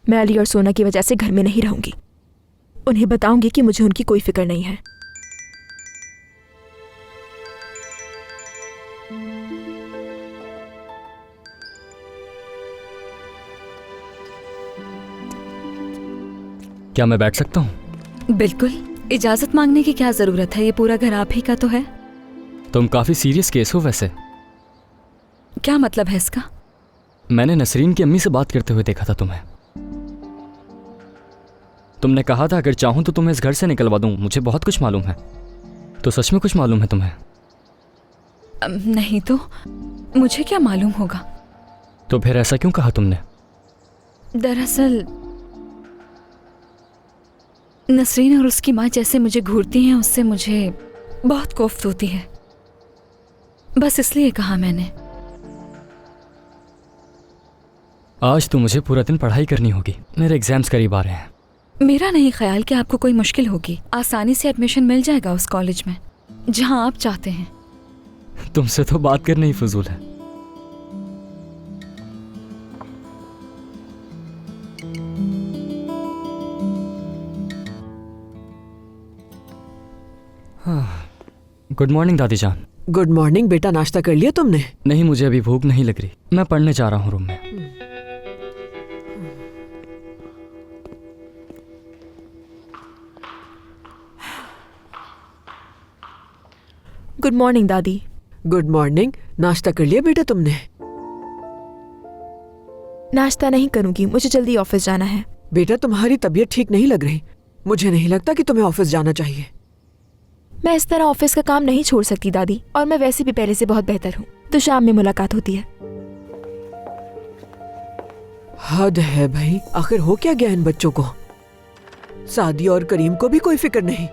मैं अली और सोना की वजह से घर में नहीं रहूंगी। उन्हें बताऊंगी कि मुझे उनकी कोई फिक्र नहीं है। क्या मैं बैठ सकता हूँ? बिल्कुल, इजाजत मांगने की क्या जरूरत है, ये पूरा घर आप ही का तो है। तुम काफी सीरियस केस हो वैसे। क्या मतलब है इसका? मैंने नसरीन की अम्मी से बात करते हुए देखा था तुम्हें। तुमने कहा था अगर चाहूं तो तुम्हें इस घर से निकलवा दूं। मुझे बहुत कुछ मालूम है। तो सच में कुछ मालूम है तुम्हें? नहीं तो मुझे क्या मालूम होगा। तो फिर ऐसा क्यों कहा तुमने? दरअसल नसरीन और उसकी माँ जैसे मुझे घूरती हैं, उससे मुझे बहुत कोफ्त होती है। बस इसलिए कहा मैंने। आज तो मुझे पूरा दिन पढ़ाई करनी होगी। मेरे एग्जाम्स करीब आ रहे हैं। मेरा नहीं ख्याल कि आपको कोई मुश्किल होगी। आसानी से एडमिशन मिल जाएगा उस कॉलेज में जहां आप चाहते हैं। तुमसे तो बात करना ही फजूल है। गुड मॉर्निंग दादी जान। गुड मॉर्निंग बेटा, नाश्ता कर लिया तुमने? नहीं, मुझे अभी भूख नहीं लग रही। मैं पढ़ने जा रहा हूँ रूम में। गुड मॉर्निंग दादी। Good morning. नाश्ता कर लिया बेटा तुमने? नाश्ता नहीं करूंगी, मुझे जल्दी ऑफिस जाना है। बेटा तुम्हारी तबीयत ठीक नहीं लग रही। मुझे नहीं लगता कि तुम्हें ऑफिस जाना चाहिए। मैं इस तरह ऑफिस का काम नहीं छोड़ सकती दादी, और मैं वैसे भी पहले से बहुत बेहतर हूँ। तो शाम में मुलाकात होती है। हद है भाई, आखिर हो क्या गया इन बच्चों को? सादी और करीम को भी कोई फिक्र नहीं।